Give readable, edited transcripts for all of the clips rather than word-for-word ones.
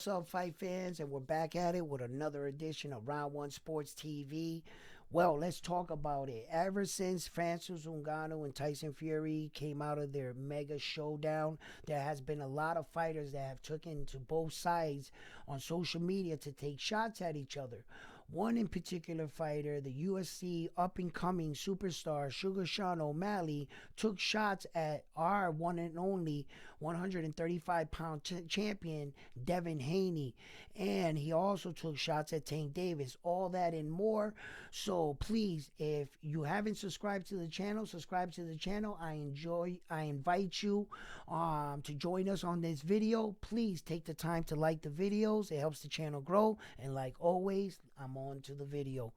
What's up, fight fans? And we're back at it with another edition of Round One Sports TV. Well, let's talk about it. Ever since Francis Ngannou and Tyson Fury came out of their mega showdown, there has been a lot of fighters that have taken to both sides on social media to take shots at each other. One in particular fighter, the UFC up-and-coming superstar Sugar Sean O Malley, took shots at our one and only 135-pound champion, Devin Haney. And he also took shots at Tank Davis. All that and more. So please, if you haven't subscribed to the channel, subscribe to the channel. I invite you to join us on this video. Please take the time to like the videos. It helps the channel grow. And like always, I'm on to the video.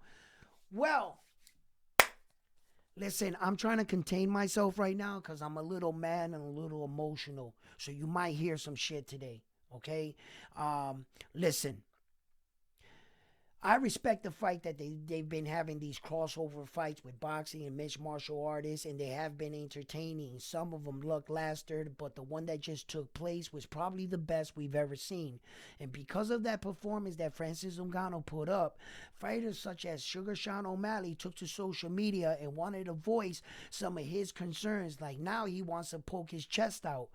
Well, listen, I'm trying to contain myself right now because I'm a little mad and a little emotional. So you might hear some shit today, okay? Listen, I respect the fight that they've been having these crossover fights with boxing and mixed martial artists, and they have been entertaining. Some of them look lasted, but the one that just took place was probably the best we've ever seen. And because of that performance that Francis Ngannou put up, fighters such as Sugar Sean O Malley took to social media and wanted to voice some of his concerns. Like now he wants to poke his chest out.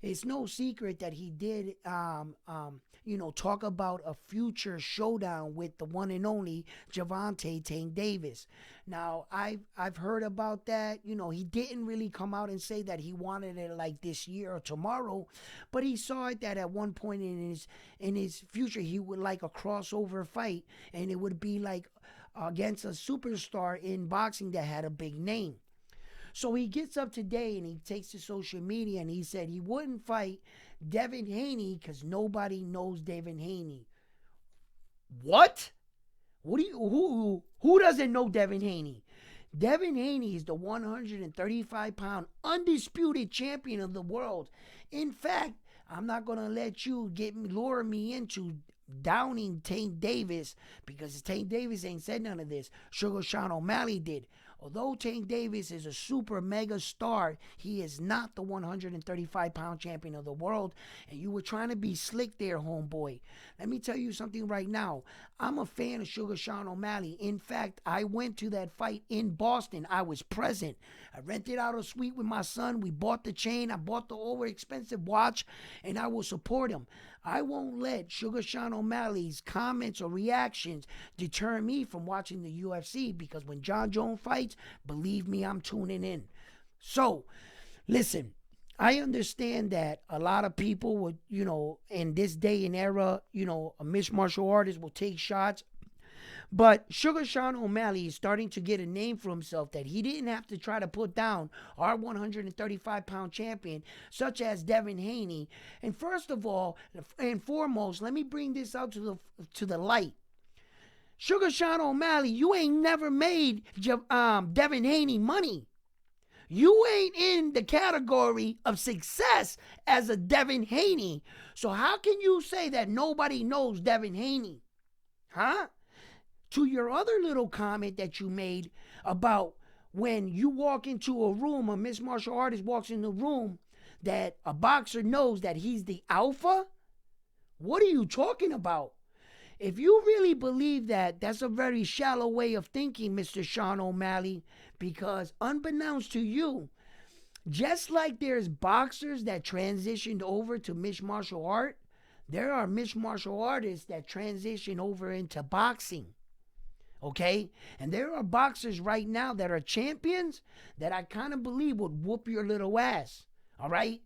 It's no secret that he did, talk about a future showdown with the one and only Devin Tank Davis. Now, I've heard about that. He didn't really come out and say that he wanted it like this year or tomorrow, but he saw it that at one point in his future he would like a crossover fight, and it would be like against a superstar in boxing that had a big name. So he gets up today and he takes to social media and he said he wouldn't fight Devin Haney because nobody knows Devin Haney. What? Who doesn't know Devin Haney? Devin Haney is the 135-pound undisputed champion of the world. In fact, I'm not gonna let you lure me into downing Tank Davis because Tank Davis ain't said none of this. Sugar Sean O Malley did. Although Tank Davis is a super mega star, he is not the 135-pound champion of the world. And you were trying to be slick there, homeboy. Let me tell you something right now. I'm a fan of Sugar Sean O Malley. In fact, I went to that fight in Boston. I was present. I rented out a suite with my son. We bought the chain. I bought the overexpensive watch, and I will support him. I won't let Sugar Sean O Malley's comments or reactions deter me from watching the UFC because when John Jones fights, believe me, I'm tuning in. So, listen, I understand that a lot of people would, in this day and era, a mixed martial artist will take shots. But Sugar Sean O Malley is starting to get a name for himself that he didn't have to try to put down our 135-pound champion, such as Devin Haney. And first of all, and foremost, let me bring this out to the light. Sugar Sean O Malley, you ain't never made Devin Haney money. You ain't in the category of success as a Devin Haney. So how can you say that nobody knows Devin Haney? Huh? To your other little comment that you made about when you walk into a room, a mixed martial artist walks in the room, that a boxer knows that he's the alpha? What are you talking about? If you really believe that, that's a very shallow way of thinking, Mr. Sean O Malley, because unbeknownst to you, just like there's boxers that transitioned over to mixed martial art, there are mixed martial artists that transition over into boxing. Okay? And there are boxers right now that are champions that I kind of believe would whoop your little ass. All right?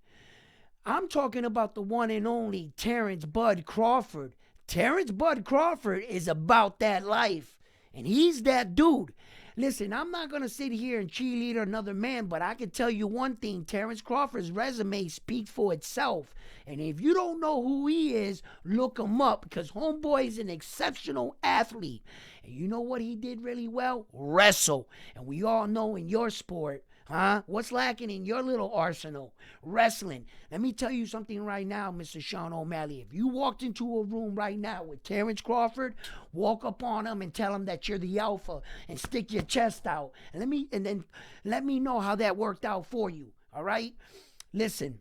I'm talking about the one and only Terrence Bud Crawford. Terrence Bud Crawford is about that life. And he's that dude. Listen, I'm not going to sit here and cheerlead another man, but I can tell you one thing. Terrence Crawford's resume speaks for itself. And if you don't know who he is, look him up because homeboy is an exceptional athlete. And you know what he did really well? Wrestle. And we all know in your sport, what's lacking in your little arsenal? Wrestling. Let me tell you something right now, Mr. Sean O Malley. If you walked into a room right now with Terrence Crawford, walk up on him and tell him that you're the alpha and stick your chest out. And then let me know how that worked out for you. All right? Listen,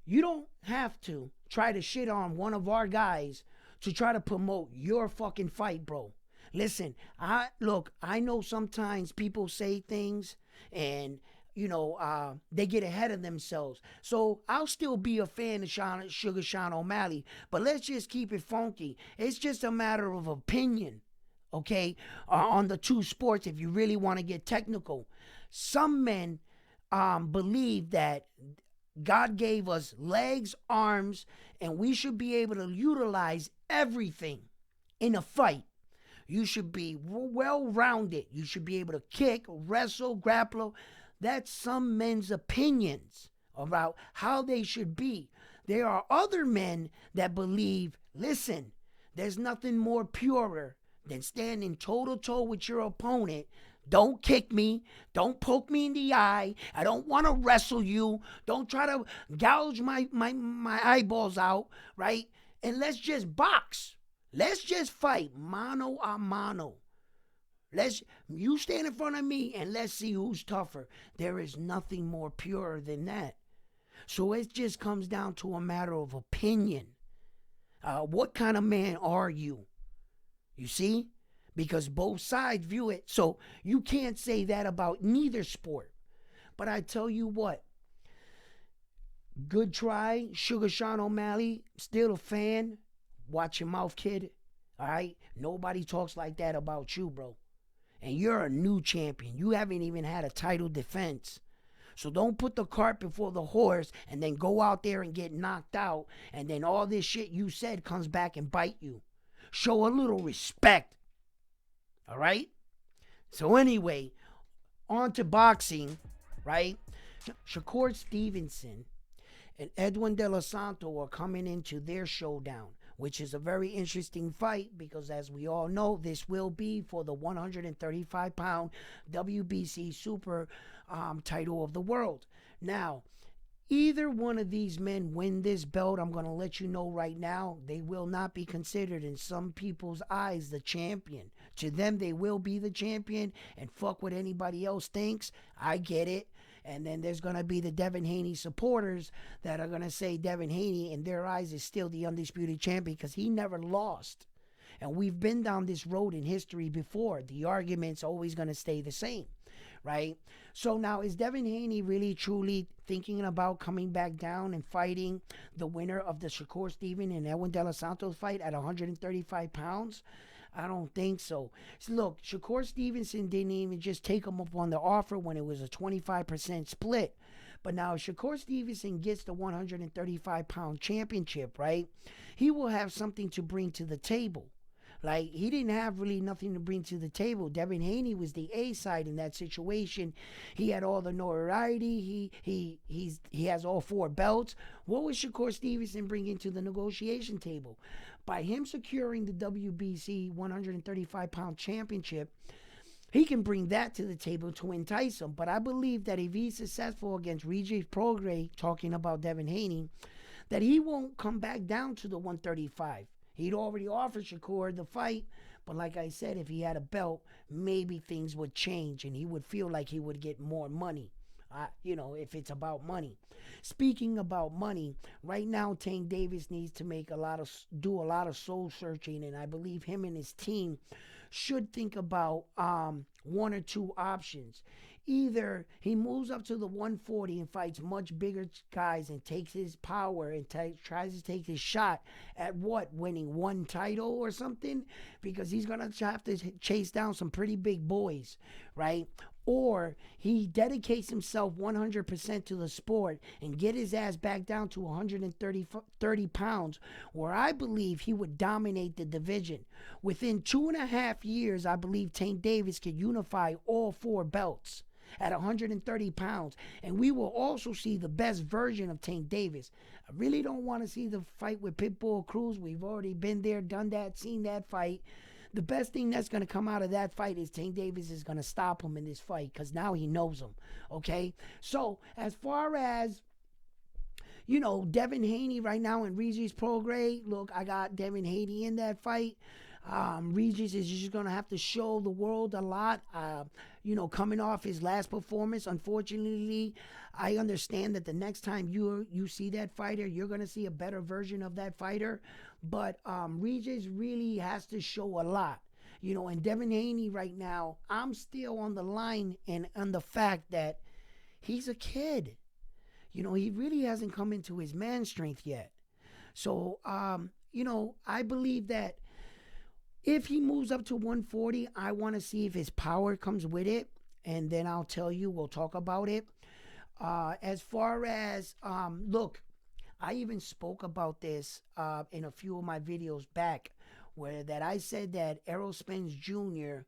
you don't have to try to shit on one of our guys to try to promote your fucking fight, bro. Listen, I know sometimes people say things and they get ahead of themselves. So I'll still be a fan of Sean O'Malley, but let's just keep it funky. It's just a matter of opinion, okay, on the two sports if you really want to get technical. Some men believe that God gave us legs, arms, and we should be able to utilize everything in a fight. You should be well-rounded. You should be able to kick, wrestle, grapple. That's some men's opinions about how they should be. There are other men that believe, listen, there's nothing more purer than standing toe-to-toe with your opponent. Don't kick me. Don't poke me in the eye. I don't want to wrestle you. Don't try to gouge my eyeballs out, right? And let's just box. Let's just fight mano a mano. You stand in front of me and let's see who's tougher. There is nothing more pure than that. So it just comes down to a matter of opinion. What kind of man are you? You see? Because both sides view it. So you can't say that about neither sport. But I tell you what. Good try. Sugar Sean O'Malley. Still a fan. Watch your mouth, kid. All right? Nobody talks like that about you, bro. And you're a new champion. You haven't even had a title defense. So don't put the cart before the horse and then go out there and get knocked out. And then all this shit you said comes back and bite you. Show a little respect. All right? So anyway, on to boxing, right? Shakur Stevenson and Edwin De Los Santos are coming into their showdown, which is a very interesting fight because, as we all know, this will be for the 135-pound WBC Super title of the world. Now, either one of these men win this belt, I'm going to let you know right now, they will not be considered in some people's eyes the champion. To them, they will be the champion, and fuck what anybody else thinks. I get it. And then there's going to be the Devin Haney supporters that are going to say Devin Haney, in their eyes, is still the undisputed champion because he never lost. And we've been down this road in history before. The argument's always going to stay the same, right? So now, is Devin Haney really truly thinking about coming back down and fighting the winner of the Shakur Stevenson and Edwin De Los Santos fight at 135 pounds? I don't think so. Look, Shakur Stevenson didn't even just take him up on the offer when it was a 25% split. But now if Shakur Stevenson gets the 135-pound championship, right, he will have something to bring to the table. Like, he didn't have really nothing to bring to the table. Devin Haney was the A side in that situation. He had all the notoriety. He has all 4 belts. What was Shakur Stevenson bringing to the negotiation table? By him securing the WBC 135-pound championship, he can bring that to the table to entice him. But I believe that if he's successful against Regis Prograis, talking about Devin Haney, that he won't come back down to the 135. He'd already offered Shakur the fight, but like I said, if he had a belt, maybe things would change and he would feel like he would get more money. If it's about money. Speaking about money, right now Tank Davis needs to do a lot of soul searching, and I believe him and his team should think about one or two options. Either he moves up to the 140 and fights much bigger guys and takes his power and tries to take his shot at winning one title or something, because he's going to have to chase down some pretty big boys, right? Or he dedicates himself 100% to the sport and get his ass back down to 130 pounds, where I believe he would dominate the division. Within 2.5 years, I believe Tank Davis could unify all 4 belts at 130 pounds. And we will also see the best version of Tank Davis. I really don't want to see the fight with Pitbull Cruz. We've already been there, done that, seen that fight. The best thing that's going to come out of that fight is Tank Davis is going to stop him in this fight, because now he knows him, okay? So as far as, Devin Haney right now in Regis Prograis, look, I got Devin Haney in that fight. Regis is just gonna have to show the world a lot. Coming off his last performance, unfortunately, I understand that the next time you see that fighter, you're gonna see a better version of that fighter. But Regis really has to show a lot. And Devin Haney right now, I'm still on the line and on the fact that he's a kid. He really hasn't come into his man strength yet. So, I believe that if he moves up to 140, I want to see if his power comes with it. And then I'll tell you, we'll talk about it. As far as, look, I even spoke about this in a few of my videos back, where that I said that Errol Spence Jr.,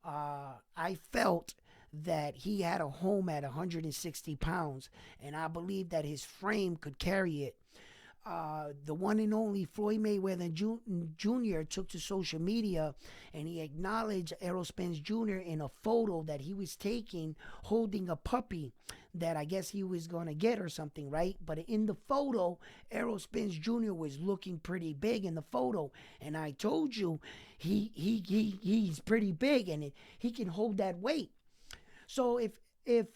I felt that he had a home at 160 pounds, and I believe that his frame could carry it. The one and only Floyd Mayweather Jr. took to social media and he acknowledged Errol Spence Jr. in a photo that he was taking holding a puppy that I guess he was going to get or something, right? But in the photo, Errol Spence Jr. was looking pretty big in the photo. And I told you, he's pretty big and he can hold that weight. So if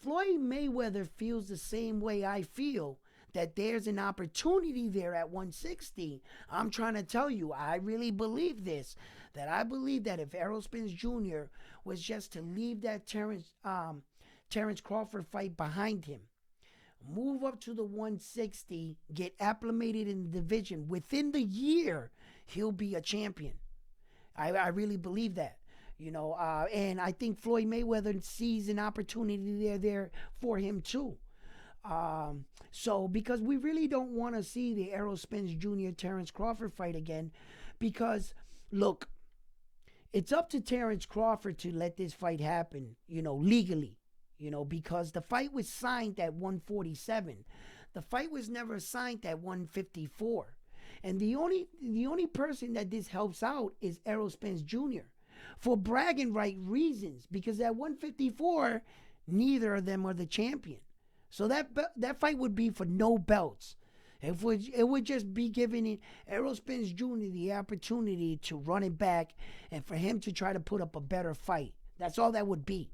Floyd Mayweather feels the same way I feel, that there's an opportunity there at 160, I'm trying to tell you, I really believe this. That I believe that if Errol Spence Jr. was just to leave that Terrence Crawford fight behind him, move up to the 160, get acclimated in the division, within the year, he'll be a champion. I really believe that. And I think Floyd Mayweather sees an opportunity there for him too. So because we really don't want to see the Errol Spence Jr. Terrence Crawford fight again, because look, it's up to Terrence Crawford to let this fight happen, legally, because the fight was signed at 147. The fight was never signed at 154. And the only person that this helps out is Errol Spence Jr. for bragging right reasons, because at 154, neither of them are the champion. So that fight would be for no belts. It would just be giving Errol Spence Jr. the opportunity to run it back and for him to try to put up a better fight. That's all that would be.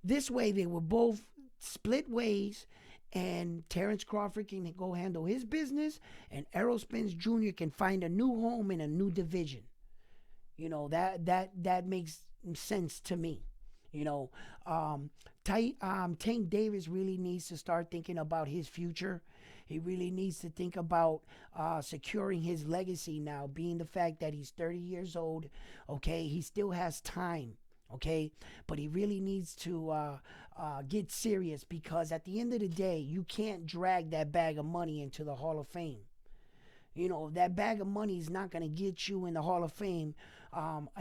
This way, they would both split ways, and Terrence Crawford can go handle his business, and Errol Spence Jr. can find a new home in a new division. That makes sense to me. Tank Davis really needs to start thinking about his future. He really needs to think about securing his legacy now, being the fact that he's 30 years old. Okay, he still has time. Okay, but he really needs to get serious, because at the end of the day, you can't drag that bag of money into the Hall of Fame. That bag of money is not going to get you in the Hall of Fame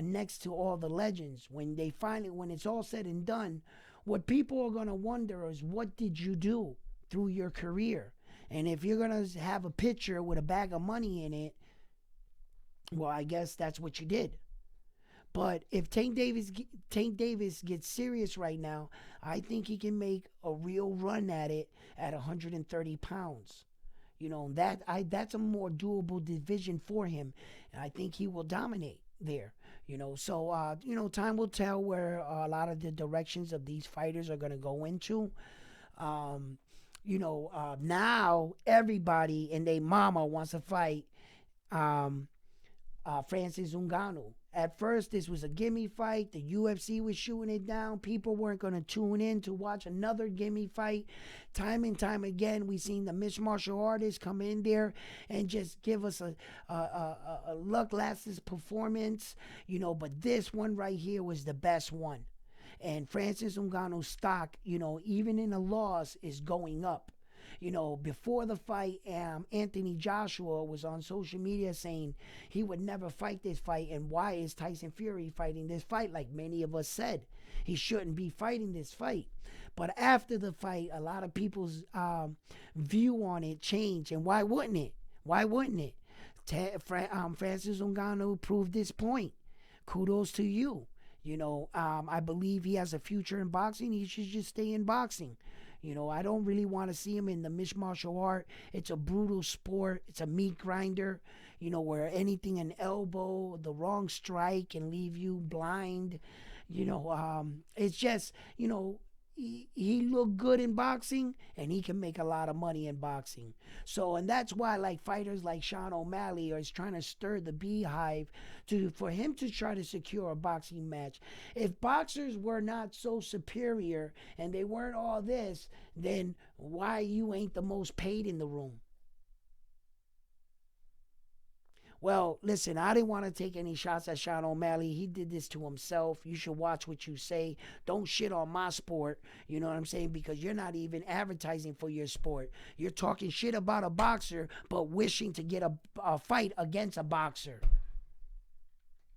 next to all the legends. When it's all said and done, what people are going to wonder is, what did you do through your career? And if you're going to have a picture with a bag of money in it, well, I guess that's what you did. But if Tank Davis gets serious right now, I think he can make a real run at it at 130 pounds. That's a more doable division for him. And I think he will dominate there. So time will tell where a lot of the directions of these fighters are going to go into. Now everybody and their mama wants to fight Francis Ngannou. At first, this was a gimme fight. The UFC was shooting it down. People weren't going to tune in to watch another gimme fight. Time and time again, we seen the mixed martial artists come in there and just give us a lackluster performance, But this one right here was the best one. And Francis Ngannou's stock, even in a loss, is going up. Before the fight, Anthony Joshua was on social media saying he would never fight this fight. And why is Tyson Fury fighting this fight? Like many of us said, he shouldn't be fighting this fight. But after the fight, a lot of people's view on it changed. And why wouldn't it? Why wouldn't it? Francis Ngannou proved this point. Kudos to you. I believe he has a future in boxing. He should just stay in boxing. You know, I don't really want to see him in the mixed martial art. It's a brutal sport. It's a meat grinder, you know, where anything, an elbow, the wrong strike can leave you blind. You know, it's just, you know, he looked good in boxing and he can make a lot of money in boxing. So, and that's why like fighters like Sean O'Malley is trying to stir the beehive for him to try to secure a boxing match. If boxers were not so superior and they weren't all this, then why you ain't the most paid in the room? Well, listen, I didn't want to take any shots at Sean O'Malley. He did this to himself. You should watch what you say. Don't shit on my sport. You know what I'm saying? Because you're not even advertising for your sport. You're talking shit about a boxer, but wishing to get a fight against a boxer.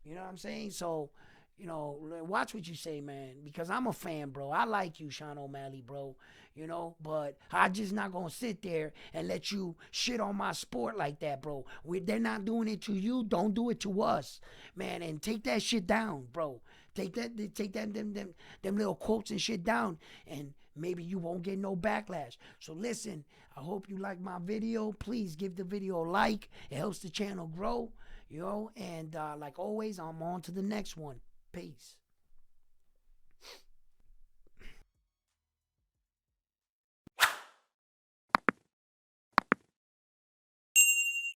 You know what I'm saying? So, you know, watch what you say, man. Because I'm a fan, bro. I like you, Sean O'Malley, bro. You know, but I just not gonna sit there and let you shit on my sport like that, bro. They're not doing it to you. Don't do it to us, man. And take that shit down, bro. Take them little quotes and shit down, and maybe you won't get no backlash. So listen, I hope you like my video. Please give the video a like. It helps the channel grow, you know. And like always, I'm on to the next one. Peace.